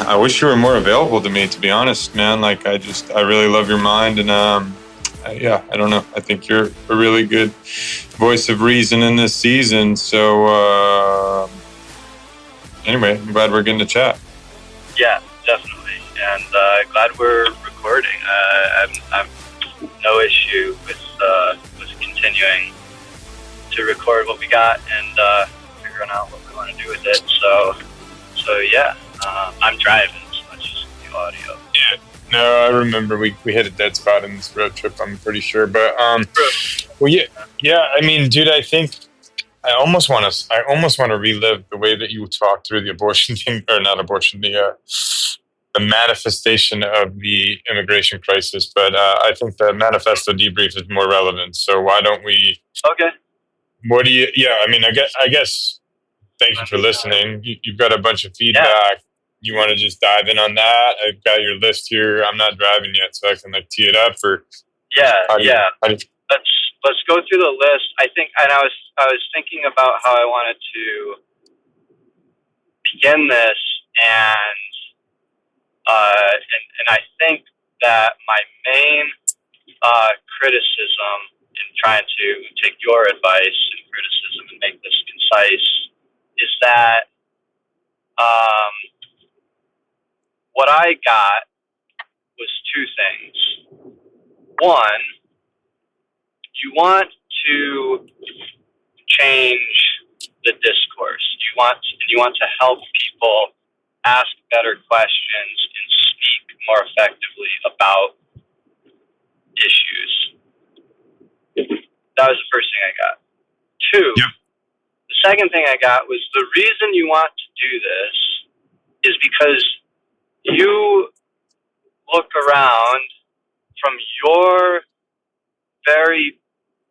I wish you were more available to me, to be honest, man. Like, I really love your mind, and I don't know. I think you're a really good voice of reason in this season. So anyway, I'm glad we're getting to chat. Yeah, definitely, and glad we're recording. I've no issue with continuing to record what we got and figuring out what we want to do with it. So yeah, I'm driving, so that's just the audio. Yeah. No, I remember we hit a dead spot in this road trip, I'm pretty sure. But well, yeah. I mean, dude, I think I almost want to relive the way that you talked through the abortion thing, or not abortion, the manifestation of the immigration crisis. But I think the manifesto debrief is more relevant. So why don't we? Okay. What do you? Yeah, I mean, I guess. Thank you for listening. You've got a bunch of feedback. Yeah. You want to just dive in on that? I've got your list here. I'm not driving yet, so I can tee it up. Or Let's go through the list. I think, and I was thinking about how I wanted to begin this, and I think that my main criticism in trying to take your advice and criticism and make this concise is that what I got was two things. One, you want to change the discourse. You want to help people ask better questions and speak more effectively about issues. That was the first thing I got. Two, yep. The second thing I got was the reason you want to do this is because you look around from your very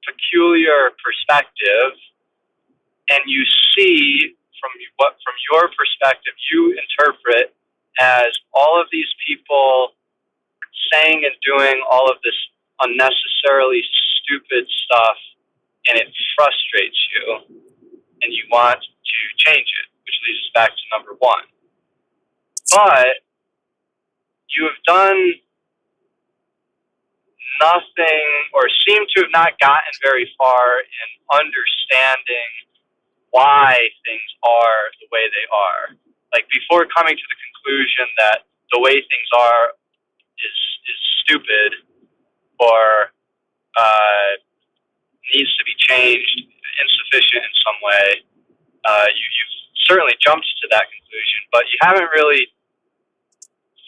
peculiar perspective, and you see from your perspective you interpret as all of these people saying and doing all of this unnecessarily stupid stuff, and it frustrates you, and you want to change it, which leads us back to number one. But you have done nothing, or seem to have not gotten very far in understanding why things are the way they are. Like, before coming to the conclusion that the way things are is stupid or needs to be changed, insufficient in some way, you've certainly jumped to that conclusion, but you haven't really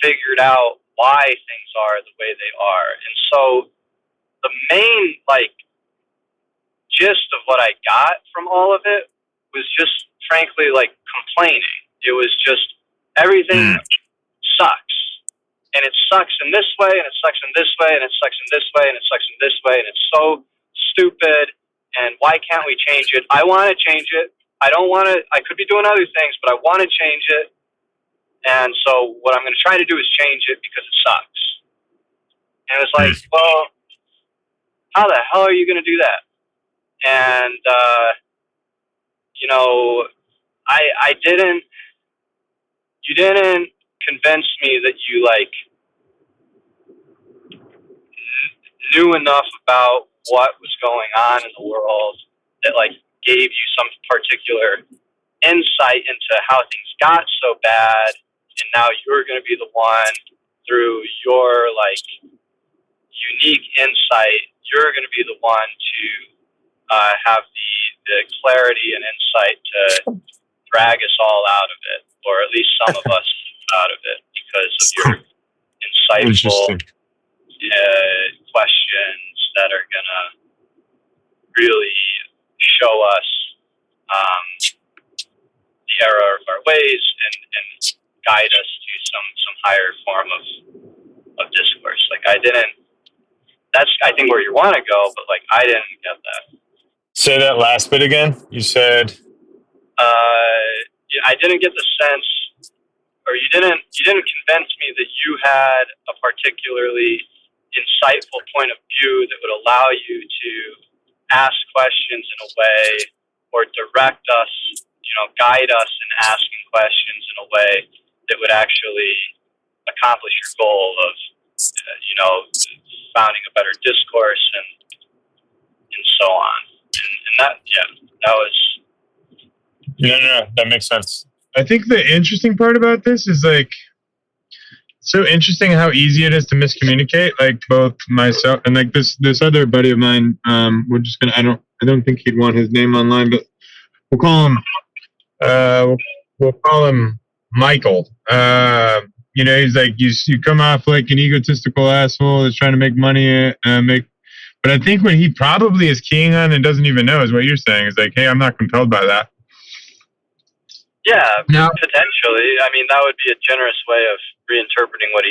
figured out why things are the way they are. And so the main gist of what I got from all of it was just frankly complaining. It was just everything sucks, and it sucks in this way, and it sucks in this way, and it sucks in this way, and it sucks in this way, and it's so stupid, and why can't we change it? I want to change it. I don't want to. I could be doing other things, but I want to change it. And so what I'm going to try to do is change it because it sucks. And it's like, well, how the hell are you going to do that? And, you didn't convince me that you knew enough about what was going on in the world that gave you some particular insight into how things got so bad. And now you're going to be the one, through your unique insight, you're going to be the one to have the clarity and insight to drag us all out of it, or at least some of us out of it, because of your insightful questions that are going to really show us the error of our ways and guide us to some higher form of discourse. That's I think where you want to go, but I didn't get that. Say that last bit again. You said I didn't get the sense, or you didn't convince me that you had a particularly insightful point of view that would allow you to ask questions in a way, or direct us, guide us in asking questions in a way that would actually accomplish your goal of, founding a better discourse and so on. And that was. No, that makes sense. I think the interesting part about this is like, so interesting how easy it is to miscommunicate. Like both myself and like this other buddy of mine. We're just gonna. I don't think he'd want his name online, but we'll call him. We'll call him Michael. He's like you come off like an egotistical asshole that's trying to make money. But I think what he probably is keying on and doesn't even know is what you're saying. Is like, hey, I'm not compelled by that. Yeah, now, potentially. I mean, that would be a generous way of reinterpreting what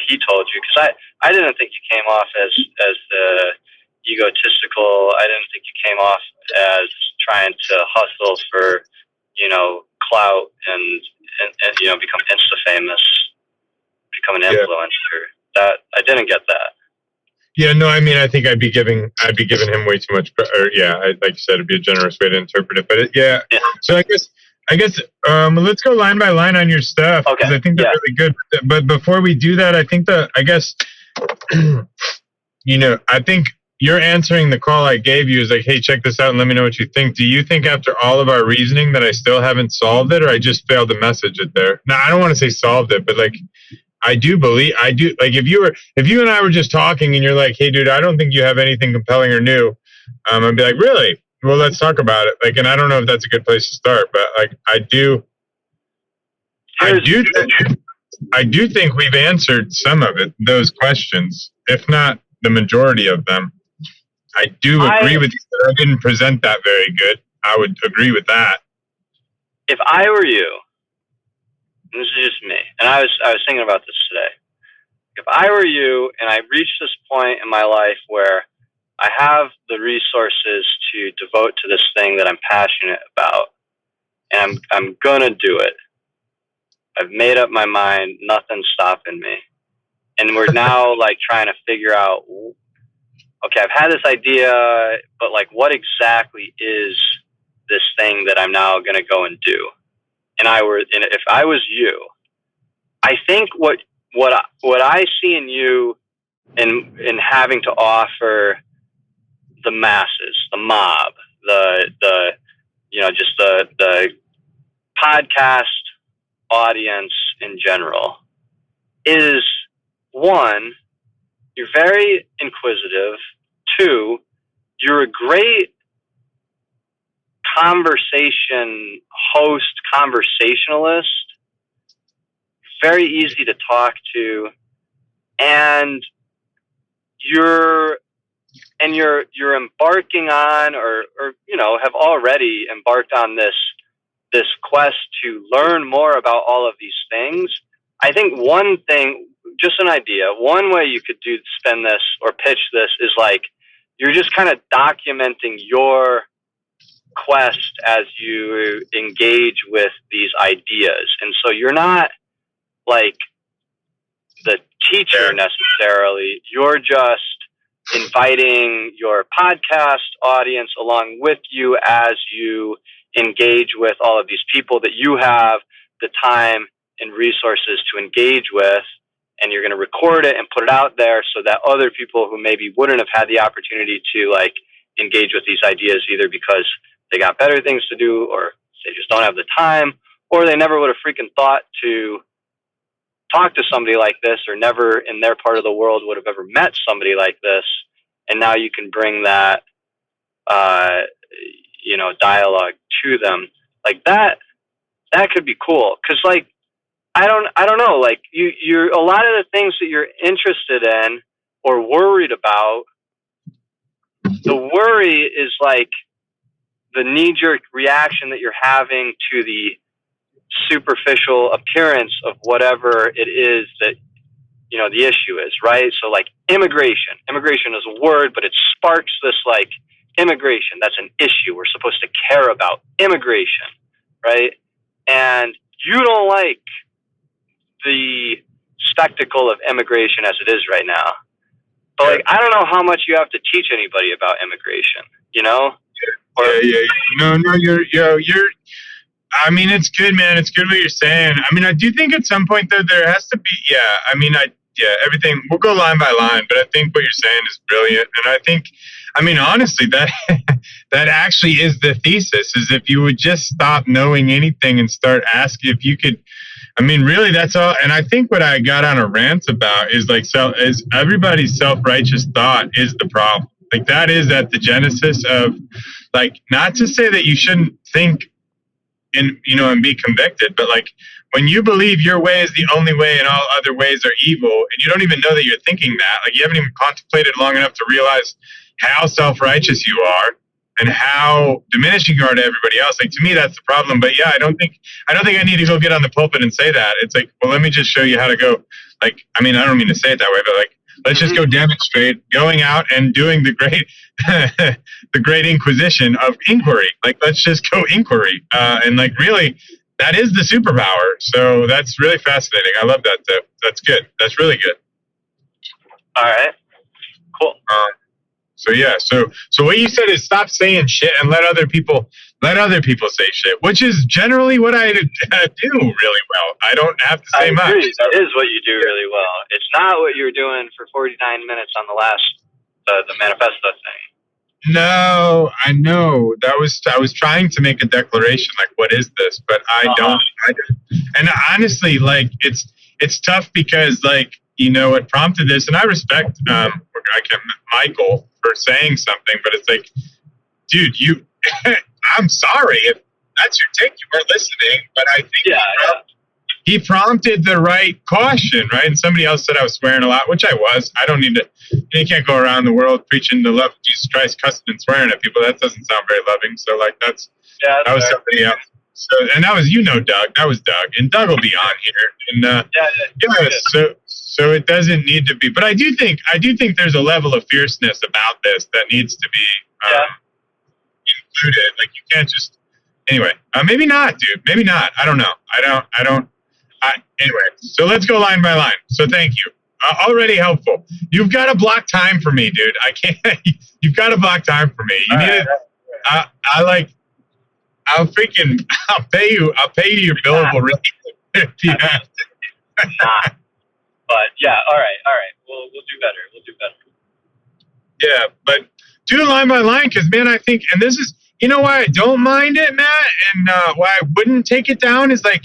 he told you. Because I didn't think you came off as egotistical. I didn't think you came off as trying to hustle for, clout and become insta-famous, become an influencer. That I didn't get that. Yeah, no, I mean, I think I'd be giving him way too much. Like you said, it'd be a generous way to interpret it. But yeah. So I guess let's go line by line on your stuff because I think they're really good. But before we do that, I think I think you're answering the call I gave you is like, hey, check this out and let me know what you think. Do you think after all of our reasoning that I still haven't solved it, or I just failed to message it there? Now, I don't want to say solved it, but like, I do. Like, if you and I were just talking and you're like, hey, dude, I don't think you have anything compelling or new, I'd be like, really? Well, let's talk about it. Like, and I don't know if that's a good place to start, but like, I do think we've answered some of it, those questions, if not the majority of them. I do agree with you that I didn't present that very good. I would agree with that. If I were you, and this is just me, and I was thinking about this today. If I were you and I reached this point in my life where I have the resources to devote to this thing that I'm passionate about, and I'm gonna do it. I've made up my mind, nothing's stopping me. And we're now like trying to figure out, okay, I've had this idea, but like what exactly is this thing that I'm now gonna go and do? And if I was you, I think what I see in you in having to offer the masses, the mob, just the podcast audience in general is, one, you're very inquisitive. Two, you're a great conversation host, conversationalist, very easy to talk to, and you're embarking on or have already embarked on this quest to learn more about all of these things. I think one thing, just an idea, one way you could spend this or pitch this is like you're just kind of documenting your quest as you engage with these ideas. And so you're not like the teacher necessarily, you're just inviting your podcast audience along with you as you engage with all of these people that you have the time and resources to engage with, and you're going to record it and put it out there so that other people who maybe wouldn't have had the opportunity to like engage with these ideas either because they got better things to do or they just don't have the time, or they never would have freaking thought to talk to somebody like this, or never in their part of the world would have ever met somebody like this. And now you can bring that, dialogue to them like that. That could be cool. Cause like, I don't know, like you're a lot of the things that you're interested in or worried about, the worry is like the knee-jerk reaction that you're having to the superficial appearance of whatever it is that, the issue is, right? So like immigration is a word, but it sparks this like immigration. That's an issue. We're supposed to care about immigration, right? And you don't like the spectacle of immigration as it is right now. But like, I don't know how much you have to teach anybody about immigration, No, I mean, it's good, man. It's good what you're saying. I mean, I do think at some point though there has to be. Yeah, I mean, everything. We'll go line by line, but I think what you're saying is brilliant, and I think, I mean, honestly, that that actually is the thesis. Is if you would just stop knowing anything and start asking if you could. I mean, really, that's all. And I think what I got on a rant about is like, is everybody's self-righteous thought is the problem. Like that is at the genesis of, like, not to say that you shouldn't think and be convicted, but like when you believe your way is the only way and all other ways are evil, and you don't even know that you're thinking that, like you haven't even contemplated long enough to realize how self-righteous you are and how diminishing you are to everybody else. Like to me, that's the problem. But yeah, I don't think I need to go get on the pulpit and say that. It's like, well, let me just show you how to go. Like, I mean, I don't mean to say it that way, but like, let's just go demonstrate going out and doing the great, the great inquisition of inquiry. Like, let's just go inquiry. And like, really, that is the superpower. So that's really fascinating. I love that. That's good. That's really good. All right. Cool. So yeah. So what you said is stop saying shit and let other people say shit, which is generally what I do really well. I don't have to say much. That is what you do really well. It's not what you were doing for 49 minutes on the last the manifesto thing. No, I know. I was trying to make a declaration like, what is this? But I don't. And honestly, like it's tough because like, what prompted this, and I respect Michael for saying something, but it's like, dude, I'm sorry if that's your take. You weren't listening, but I think he prompted the right caution, right? And somebody else said I was swearing a lot, which I was. I don't need to. You can't go around the world preaching the love of Jesus Christ, cussing and swearing at people. That doesn't sound very loving. So like that was somebody else. So, and that was Doug. That was Doug, and Doug will be on here. And so it doesn't need to be. But I do think there's a level of fierceness about this that needs to be included. Like you can't just. Anyway, maybe not, dude. Maybe not. I don't know. Anyway, so let's go line by line. So thank you. Already helpful. You've got to block time for me, dude. I can't. You've got to block time for me. You need it. I'll pay you your billable rate. Yeah. But yeah, all right. We'll do better. Yeah, but do line by line because, man, I think, and this is, why I don't mind it, Matt, and why I wouldn't take it down is like,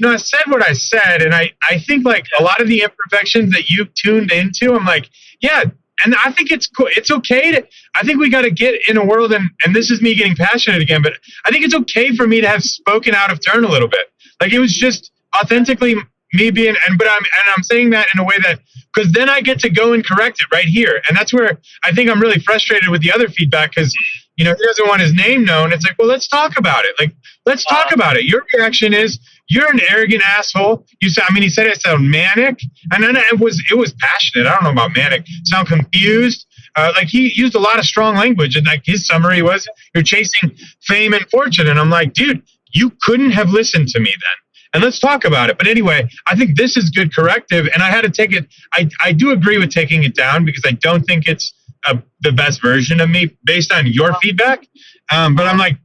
I said what I said, and I think like a lot of the imperfections that you've tuned into, I'm like, yeah, and I think it's cool. It's okay I think we got to get in a world, and this is me getting passionate again, but I think it's okay for me to have spoken out of turn a little bit. Like it was just authentically me being, but I'm saying that in a way that, because then I get to go and correct it right here. And that's where I think I'm really frustrated with the other feedback because, he doesn't want his name known. It's like, well, let's talk about it. Like, let's talk about it. Your reaction is, you're an arrogant asshole. He said I sound manic. And then it was passionate. I don't know about manic. Sound confused. Like he used a lot of strong language. And like his summary was, you're chasing fame and fortune. And I'm like, dude, you couldn't have listened to me then. And let's talk about it. But anyway, I think this is good corrective. And I had to take it. I do agree with taking it down because I don't think it's the best version of me based on your feedback. But I'm like,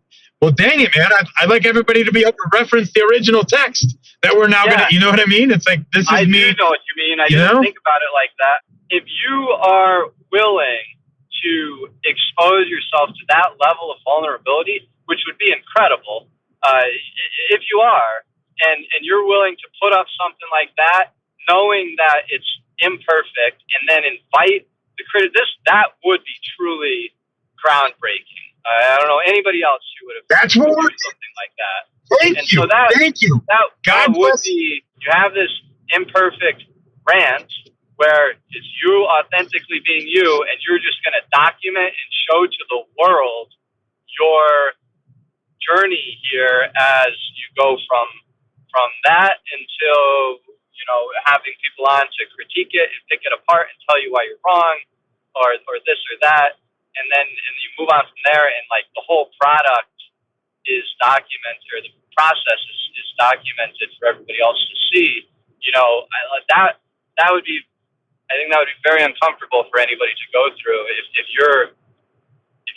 well, dang it, man. I'd like everybody to be able to reference the original text that we're now going to, you know what I mean? It's like, this is me. I do know what you mean. I didn't think about it like that. If you are willing to expose yourself to that level of vulnerability, which would be incredible, if you are, and you're willing to put up something like that, knowing that it's imperfect, and then invite the critic, that would be truly groundbreaking. I don't know anybody else who would have done something like that. Thank you. That would be, you have this imperfect rant where it's you authentically being you, and you're just going to document and show to the world your journey here as you go from that until having people on to critique it and pick it apart and tell you why you're wrong or this or that, and you move on from there, and like the whole product is documented, or the process is documented for everybody else to see. That would be, I think that would be very uncomfortable for anybody to go through if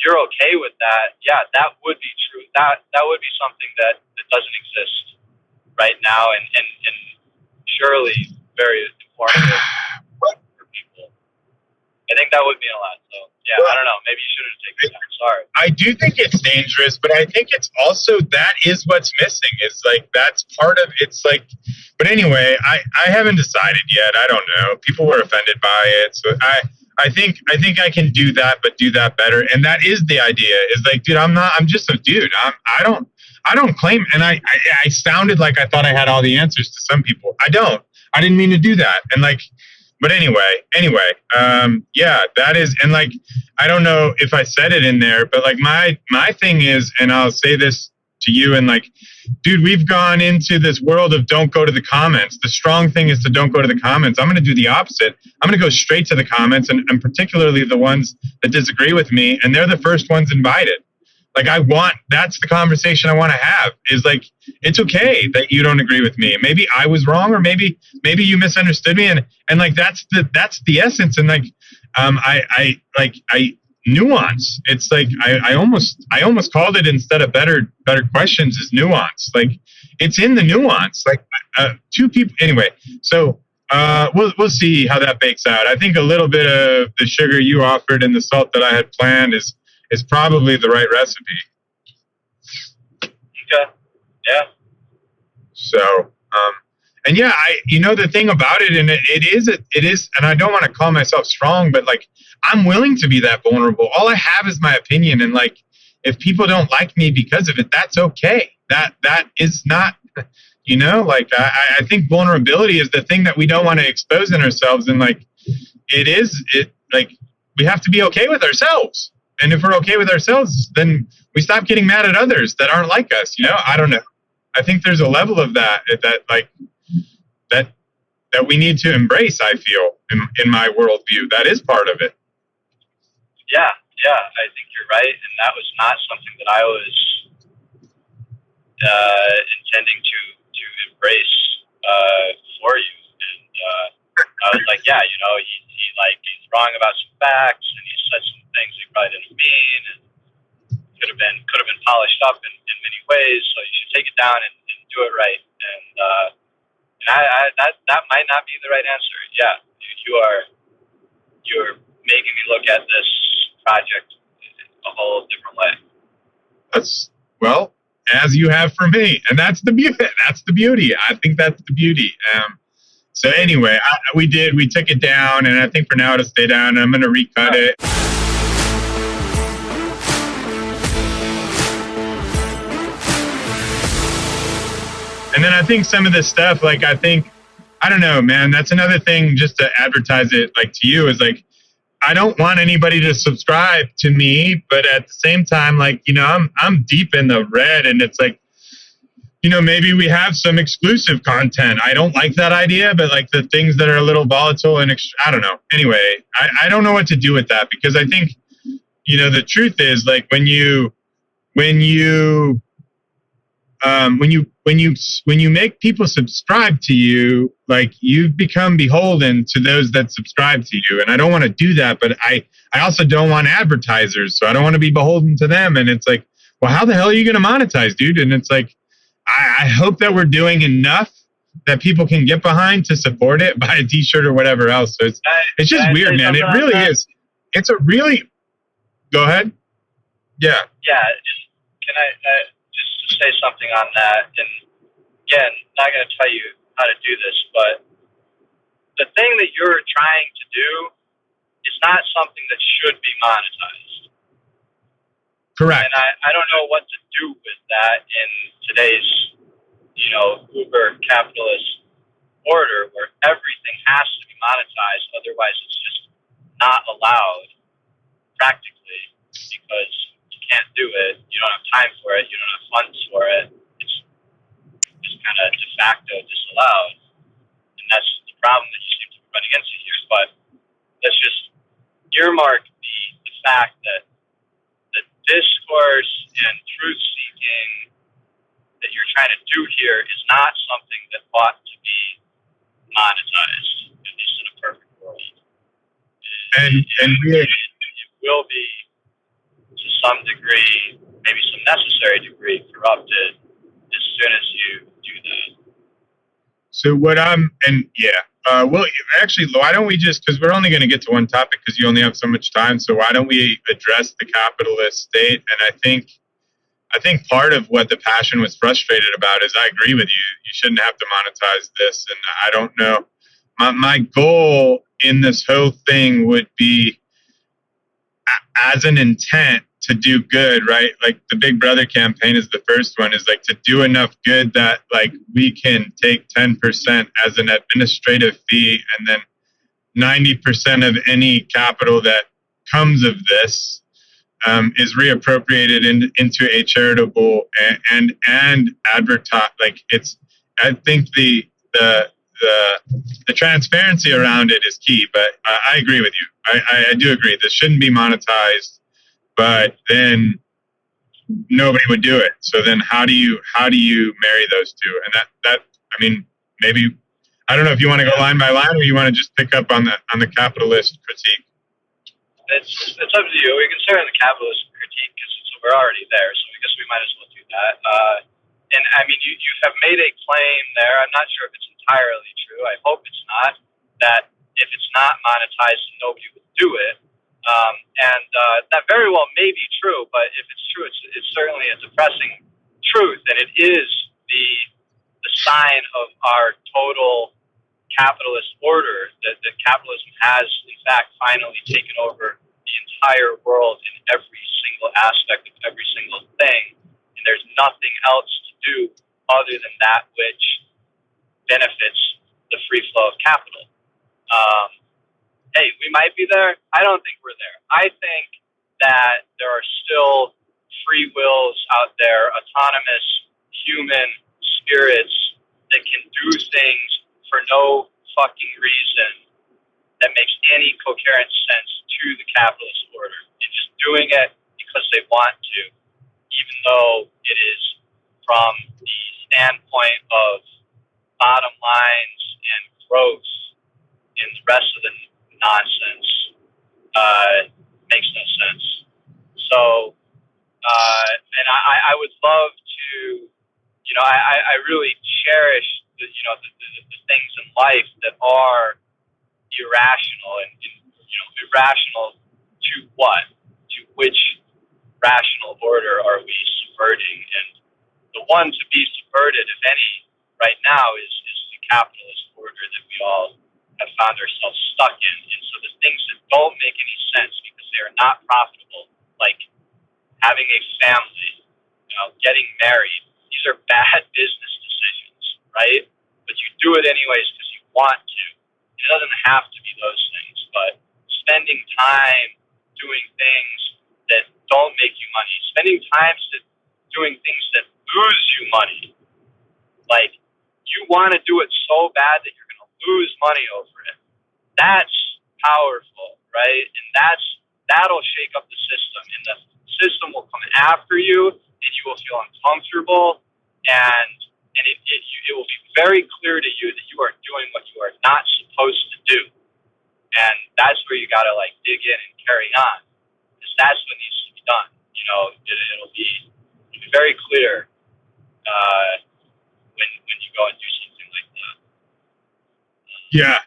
you're okay with that, yeah, that would be true. That would be something that doesn't exist right now, and surely very informative for people. I think that would mean a lot. So yeah, I don't know. Maybe you shouldn't have taken that. Sorry. I do think it's dangerous, but I think it's also that is what's missing. It's like that's part of it's like. But anyway, I haven't decided yet. I don't know. People were offended by it, so I think I can do that, but do that better. And that is the idea. Is like, dude, I'm just a dude. I don't claim. And I sounded like I thought I had all the answers to some people. I don't. I didn't mean to do that. And like. But anyway, yeah, that is, and like, I don't know if I said it in there, but like my thing is, and I'll say this to you, and like, dude, we've gone into this world of don't go to the comments. The strong thing is to don't go to the comments. I'm going to do the opposite. I'm going to go straight to the comments, and particularly the ones that disagree with me, and they're the first ones invited. Like that's the conversation I want to have is like, it's okay that you don't agree with me. Maybe I was wrong, or maybe you misunderstood me. And like, that's the essence. And like, I nuance. It's like, I almost called it instead of better questions is nuance. Like it's in the nuance, like two people anyway. So, we'll see how that bakes out. I think a little bit of the sugar you offered and the salt that I had planned is probably the right recipe. Okay. Yeah. So, and yeah, the thing about it, and it is, and I don't want to call myself strong, but like, I'm willing to be that vulnerable. All I have is my opinion. And like, if people don't like me because of it, that's okay. That is not, like, I think vulnerability is the thing that we don't want to expose in ourselves. And like, like, we have to be okay with ourselves. And if we're okay with ourselves, then we stop getting mad at others that aren't like us. I don't know. I think there's a level of that we need to embrace. I feel in my worldview, that is part of it. Yeah, I think you're right, and that was not something that I was intending to embrace for you. And I was like, yeah, he's wrong about some facts, and he said some things he probably didn't mean, and could have been polished up in many ways. So you should take it down and do it right. And that might not be the right answer. Yeah, you're making me look at this project a whole different way. That's as you have for me, and that's the beauty. That's the beauty. I think that's the beauty. So anyway, we took it down, and I think for now it'll stay down. And I'm going to recut it. And then I think some of this stuff, like, I don't know, man, that's another thing just to advertise it, like, to you is like, I don't want anybody to subscribe to me, but at the same time, like, I'm deep in the red, and it's like, maybe we have some exclusive content. I don't like that idea, but like the things that are a little volatile and I don't know. Anyway, I don't know what to do with that, because I think, the truth is, like, when you make people subscribe to you, like, you've become beholden to those that subscribe to you. And I don't want to do that, but I also don't want advertisers, so I don't want to be beholden to them. And it's like, well, how the hell are you going to monetize, dude? And it's like, I hope that we're doing enough that people can get behind to support it, buy a t-shirt or whatever else. So it's just weird, man. It really is. It's a really, go ahead. Yeah. Yeah. Can I just say something on that? And again, not going to tell you how to do this, but the thing that you're trying to do is not something that should be monetized. Correct. And I don't know what to do with that in today's, uber capitalist order where everything has to be monetized. Otherwise, it's just not allowed practically, because you can't do it. You don't have time for it. You don't have funds for it. It's just kind of de facto disallowed. And that's the problem that you seem to be running into here. But let's just earmark the fact that the discourse and truth seeking that you're trying to do here is not something that ought to be monetized, at least in a perfect world. And it will be, to unnecessary degree corrupted as soon as you do that. So well, actually, why don't we just, because we're only going to get to one topic because you only have so much time. So why don't we address the capitalist state? And I think part of what the Passion was frustrated about is I agree with you. You shouldn't have to monetize this. And I don't know. My goal in this whole thing would be as an intent to do good, right? Like the Big Brother campaign is the first one, is like to do enough good that like we can take 10% as an administrative fee, and then 90% of any capital that comes of this is reappropriated into a charitable and advertise. Like it's, I think the transparency around it is key. But I agree with you. I do agree. This shouldn't be monetized, but then nobody would do it. So then how do you marry those two? And that I mean, maybe, I don't know if you want to go line by line or you want to just pick up on the capitalist critique. It's up to you. We can start on the capitalist critique because we're already there, so I guess we might as well do that. And I mean, you have made a claim there. I'm not sure if it's entirely true. I hope it's not. That if it's not monetized, nobody will do it. And that very well may be true, but if it's true, it's certainly a depressing truth, and it is the sign of our total capitalist order, that capitalism has in fact finally taken over the entire world in every single aspect of every single thing, and there's nothing else to do other than that which benefits the free flow of capital. Hey, we might be there. I don't think we're there. I think that there are still free wills out there, autonomous human spirits that can do things for no fucking reason that makes any coherent sense to the capitalist order. They're just doing it because they want to, even though it is from the standpoint of bottom lines and growth and the rest of the nonsense, makes no sense. So, and I would love to, I really cherish the things in life that are irrational and irrational to what? To which rational order are we subverting? And the one to be subverted, if any, right now is the capitalist order that we all have found ourselves stuck in. And so the things that don't make any sense because they are not profitable, like having a family, getting married, these are bad business decisions, right? But you do it anyways because you want to. It doesn't have to be those things, but spending time doing things that don't make you money, spending time doing things that lose you money, like you want to do it so bad that you're going to lose money over it. That's powerful, right? And that'll shake up the system, and the system will come after you, and you will feel uncomfortable, and it will be very clear to you that you are doing what you are not supposed to do. And that's where you got to dig in and carry on, because that's what needs to be done. It'll be very clear when you go and do something like that. Yeah,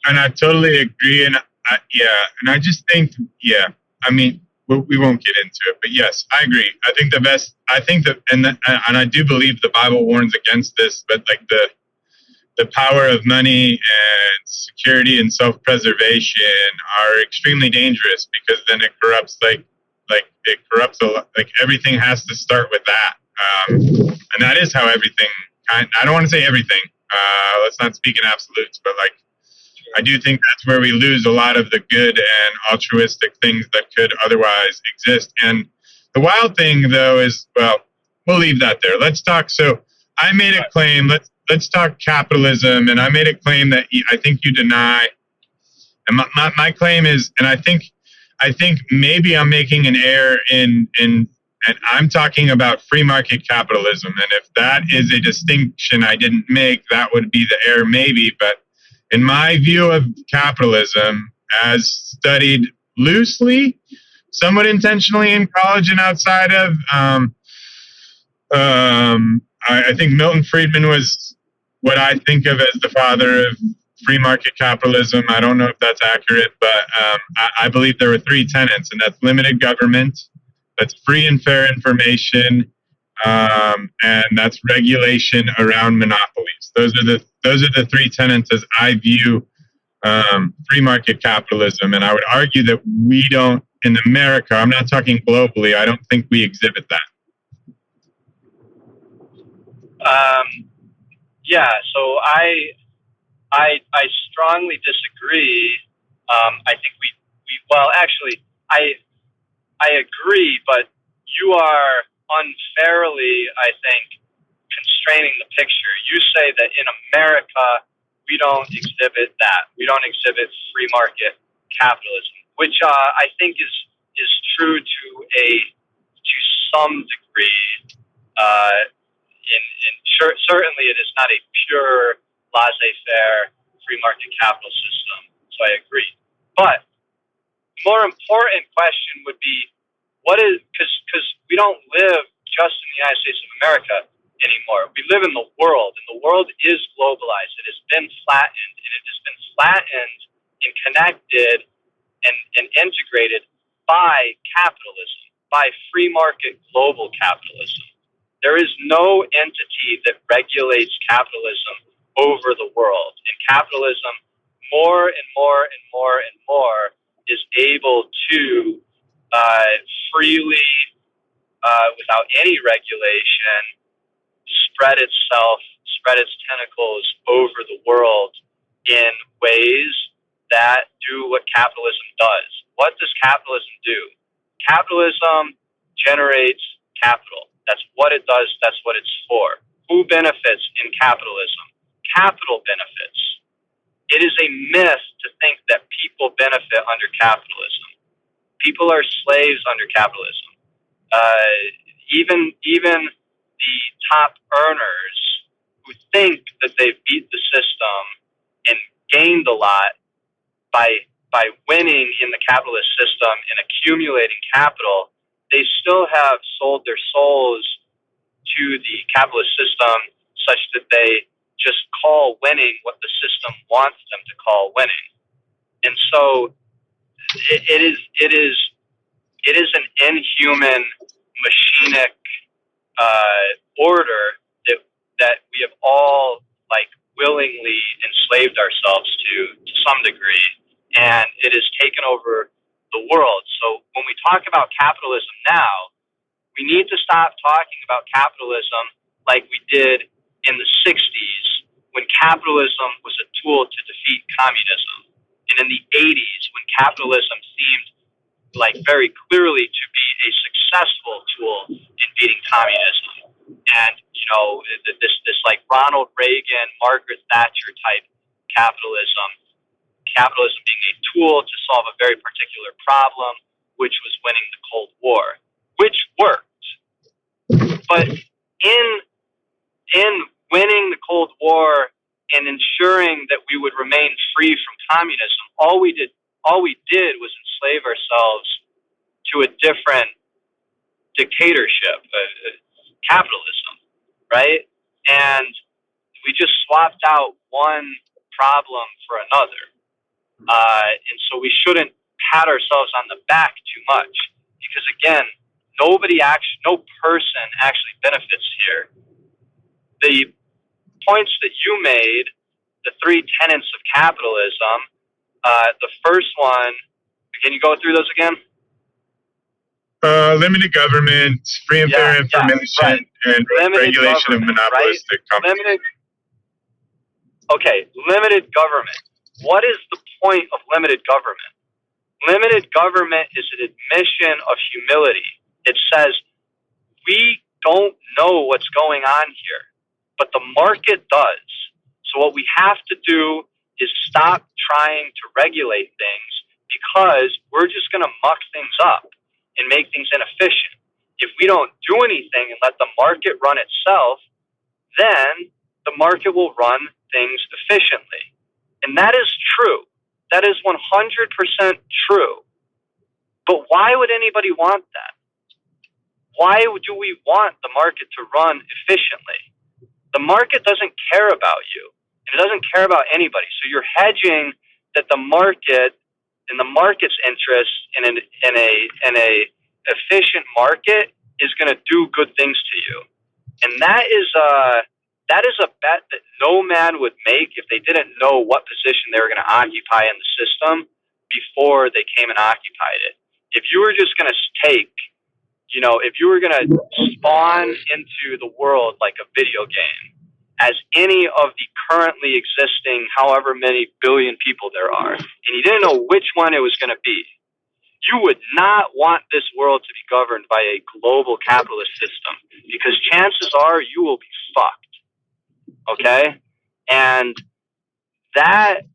and I totally agree. And I just think, I mean, we won't get into it, but yes, I agree. I think and I do believe the Bible warns against this, but the power of money and security and self-preservation are extremely dangerous, because then it corrupts it corrupts a lot. Like everything has to start with that, and that is how everything. I don't want to say everything. Let's not speak in absolutes, but I do think that's where we lose a lot of the good and altruistic things that could otherwise exist. And the wild thing, though, is, well, we'll leave that there. Let's talk. So I made a claim. Let's talk capitalism. And I made a claim that I think you deny. And my claim is, and I think maybe I'm making an error and I'm talking about free market capitalism. And if that is a distinction I didn't make, that would be the error maybe. But in my view of capitalism, as studied loosely, somewhat intentionally in college and outside of, I think Milton Friedman was what I think of as the father of free market capitalism. I don't know if that's accurate, but I believe there were three tenets, and that's limited government, that's free and fair information, and that's regulation around monopolies. Those are the three tenets as I view free market capitalism. And I would argue that we don't, in America, I'm not talking globally, I don't think we exhibit that. Yeah, so I strongly disagree. I think well, actually, I agree, but you are unfairly, I think, constraining the picture. You say that in America we don't exhibit that. We don't exhibit free market capitalism, which I think is true to some degree. Certainly, it is not a pure laissez-faire free market capital system. So I agree. But the more important question would be, what is, because we don't live just in the United States of America anymore. We live in the world, and the world is globalized. It has been flattened, and it has been flattened and connected and integrated by capitalism, by free market global capitalism. There is no entity that regulates capitalism over the world. And capitalism, more and more and more and more, is able to freely, without any regulation, spread its tentacles over the world in ways that do what capitalism does. What does capitalism do? Capitalism generates capital. That's what it does. That's what it's for. Who benefits in capitalism? Capital benefits. It is a myth to think that people benefit under capitalism. People are slaves under capitalism. Even the top earners who think that they've beat the system and gained a lot by winning in the capitalist system and accumulating capital, they still have sold their souls to the capitalist system such that they just call winning what the system wants them to call winning. And so it is an inhuman, machinic order that we have all willingly enslaved ourselves to some degree, and it has taken over the world. So when we talk about capitalism now, we need to stop talking about capitalism like we did in the 60s when capitalism was a tool to defeat communism, and in the 80s when capitalism seemed very clearly to be a successful tool in beating communism. And this Ronald Reagan, Margaret Thatcher type capitalism being a tool to solve a very particular problem, which was winning the Cold War, which worked. But in winning the Cold War and ensuring that we would remain free from communism, all we did was enslave ourselves to a different dictatorship, capitalism, right? And we just swapped out one problem for another. And so we shouldn't pat ourselves on the back too much, because again, no person actually benefits here. The points that you made, the three tenets of capitalism, the first one, can you go through those again? Limited government, free and fair information, and regulation of monopolistic companies. Limited government. What is the point of limited government? Limited government is an admission of humility. It says, we don't know what's going on here, but the market does. So what we have to do is stop trying to regulate things, because we're just going to muck things up and make things inefficient. If we don't do anything and let the market run itself, then the market will run things efficiently. And that is true. That is 100% true. But why would anybody want that? why do we want the market to run efficiently? The market doesn't care about you, and it doesn't care about anybody. So you're hedging that the market, in the market's interest, in a efficient market, is going to do good things to you. And that is a bet that no man would make if they didn't know what position they were going to occupy in the system before they came and occupied it. If you were just going to take, if you were going to spawn into the world like a video game, as any of the currently existing however many billion people there are, and you didn't know which one it was going to be, you would not want this world to be governed by a global capitalist system, because chances are you will be fucked. Okay? And that,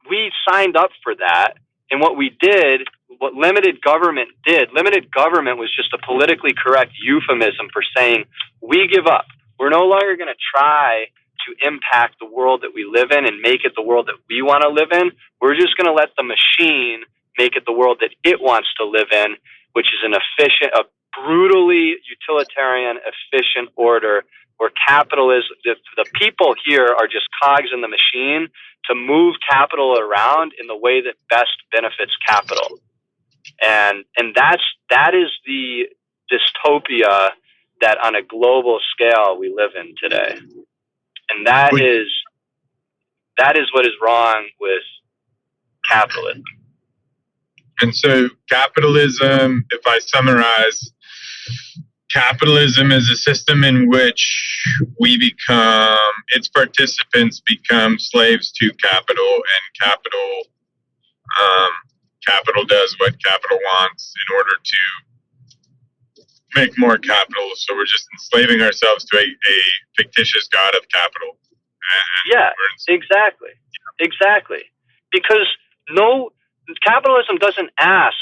we signed up for that. And what we did, what limited government did, limited government was just a politically correct euphemism for saying, we give up. We're no longer going to try to impact the world that we live in and make it the world that we want to live in. We're just going to let the machine make it the world that it wants to live in, which is an efficient, a brutally utilitarian, efficient order where capitalism, the people here are just cogs in the machine to move capital around in the way that best benefits capital. And that is the dystopia that on a global scale we live in today. And that is what is wrong with capitalism. And so capitalism, if I summarize, capitalism is a system in which its participants become slaves to capital, and capital does what capital wants in order to make more capital. So we're just enslaving ourselves to a fictitious god of capital. Yeah, exactly. Exactly. Because capitalism doesn't ask,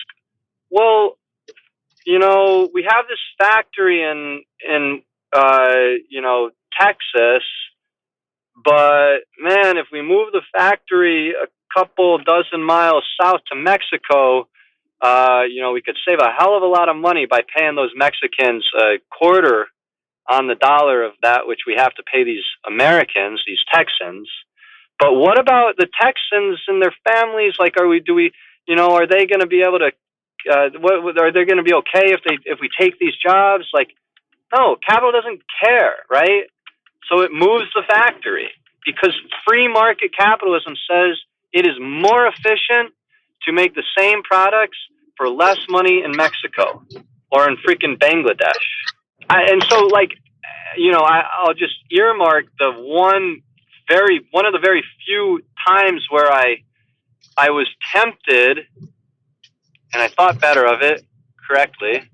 well, we have this factory in Texas, but man, if we move the factory a couple dozen miles south to Mexico, we could save a hell of a lot of money by paying those Mexicans a quarter on the dollar of that which we have to pay these Americans, these Texans. But what about the Texans and their families? Like, are they going to be able to? Are they going to be okay if we take these jobs? Like, no, capital doesn't care, right? So it moves the factory because free market capitalism says it is more efficient to make the same products for less money in Mexico or in freaking Bangladesh. I'll just earmark one of the very few times where I was tempted, and I thought better of it correctly,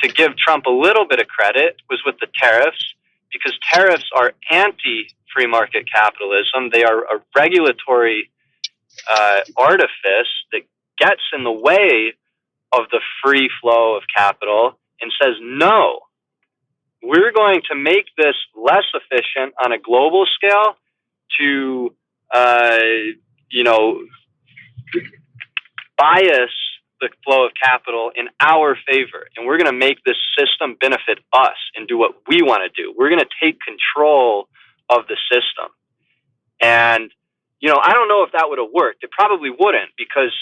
to give Trump a little bit of credit was with the tariffs, because tariffs are anti-free market capitalism. They are a regulatory artifice that gets in the way of the free flow of capital and says, no, we're going to make this less efficient on a global scale to, bias the flow of capital in our favor. And we're going to make this system benefit us and do what we want to do. We're going to take control of the system. And, I don't know if that would have worked. It probably wouldn't, because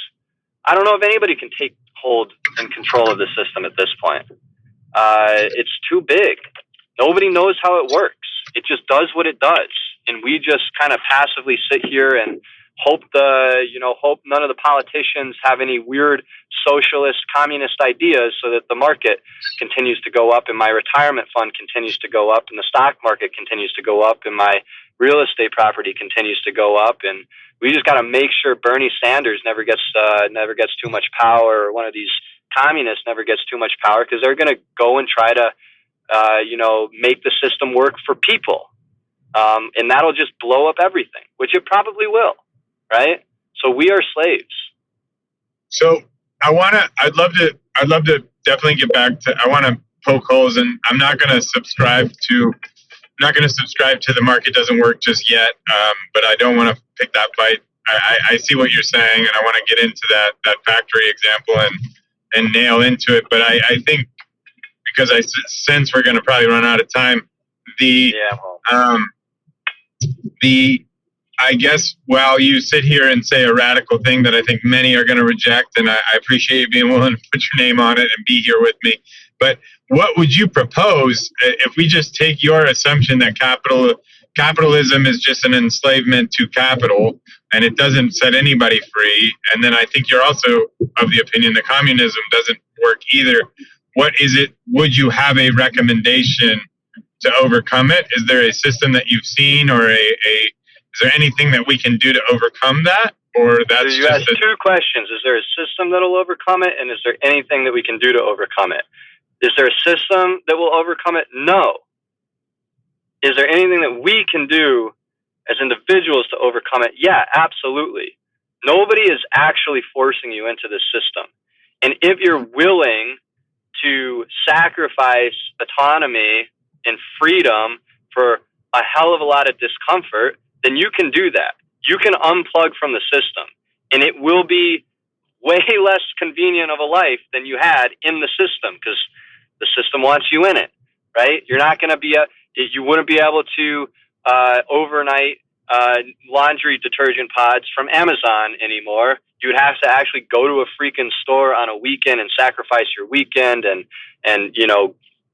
I don't know if anybody can take hold and control of the system at this point. It's too big. Nobody knows how it works. It just does what it does. And we just kind of passively sit here and hope none of the politicians have any weird socialist, communist ideas, so that the market continues to go up and my retirement fund continues to go up and the stock market continues to go up and my real estate property continues to go up. And we just got to make sure Bernie Sanders never gets too much power, or one of these communists never gets too much power, because they're going to go and try to make the system work for people. And that'll just blow up everything, which it probably will. Right? So we are slaves. So I'd love to definitely get back to, I want to poke holes, and I'm not going to subscribe to the market doesn't work just yet. But I don't want to pick that fight. I see what you're saying, and I want to get into that factory example and nail into it. But I think, because I sense we're going to probably run out of time. I guess while you sit here and say a radical thing that I think many are going to reject, and I appreciate you being willing to put your name on it and be here with me, but what would you propose if we just take your assumption that capitalism is just an enslavement to capital and it doesn't set anybody free, and then I think you're also of the opinion that communism doesn't work either. What is it? Would you have a recommendation to overcome it? Is there a system that you've seen, or is there anything that we can do to overcome that? Or that's so you asked two questions. Is there a system that will overcome it? And is there anything that we can do to overcome it? Is there a system that will overcome it? No. Is there anything that we can do as individuals to overcome it? Yeah, absolutely. Nobody is actually forcing you into this system. And if you're willing to sacrifice autonomy and freedom for a hell of a lot of discomfort, then you can do that. You can unplug from the system, and it will be way less convenient of a life than you had in the system, because the system wants you in it, right? You're not going to be you wouldn't be able to overnight laundry detergent pods from Amazon anymore. You would have to actually go to a freaking store on a weekend and sacrifice your weekend and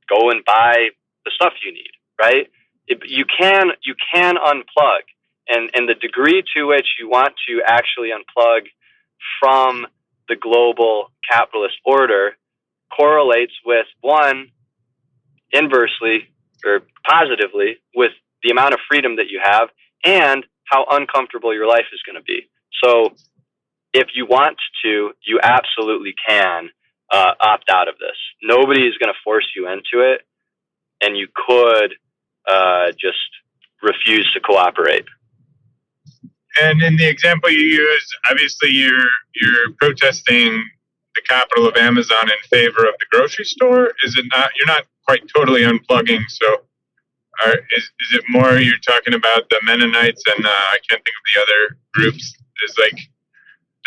go and buy the stuff you need, right? You can unplug. And the degree to which you want to actually unplug from the global capitalist order correlates with, one, inversely or positively with the amount of freedom that you have and how uncomfortable your life is going to be. So if you want to, you absolutely can opt out of this. Nobody is going to force you into it, and you could just refuse to cooperate. And in the example you use, obviously you're protesting the capital of Amazon in favor of the grocery store. Is it not? You're not quite totally unplugging. So, is it more you're talking about the Mennonites and I can't think of the other groups? Is like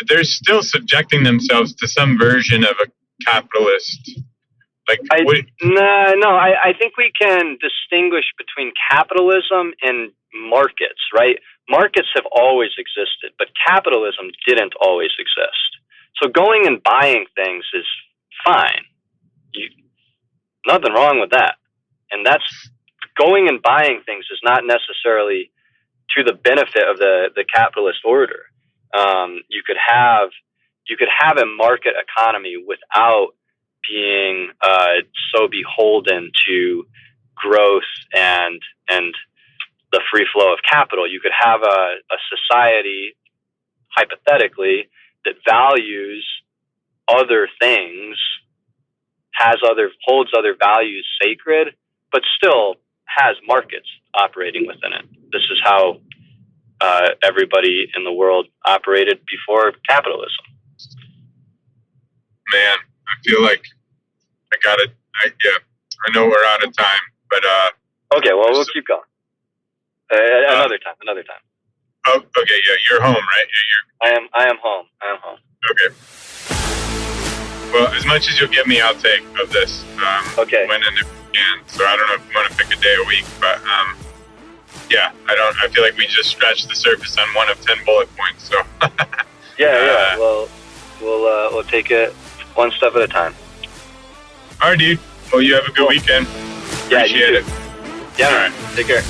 they're still subjecting themselves to some version of a capitalist. I think we can distinguish between capitalism and markets, right? Markets have always existed, but capitalism didn't always exist. So going and buying things is fine. Nothing wrong with that. And that's going and buying things is not necessarily to the benefit of the capitalist order. You could have a market economy without being so beholden to growth and the free flow of capital. You could have a society, hypothetically, that values other things, holds other values sacred, but still has markets operating within it. This is how everybody in the world operated before capitalism. Man, I feel like I know we're out of time, but okay, well, we'll keep going. Another time. Oh, okay, yeah, you're home, right? I am home. Okay. Well, as much as you'll give me, I'll take of this. Okay. When and if you can. So I don't know if you want to pick a day a week, but yeah, I feel like we just scratched the surface on one of 10 bullet points. So. yeah. Well, we'll take it one step at a time. All right, dude. Well, you have a good weekend. Yeah, Appreciate it. Yeah. All right. Take care.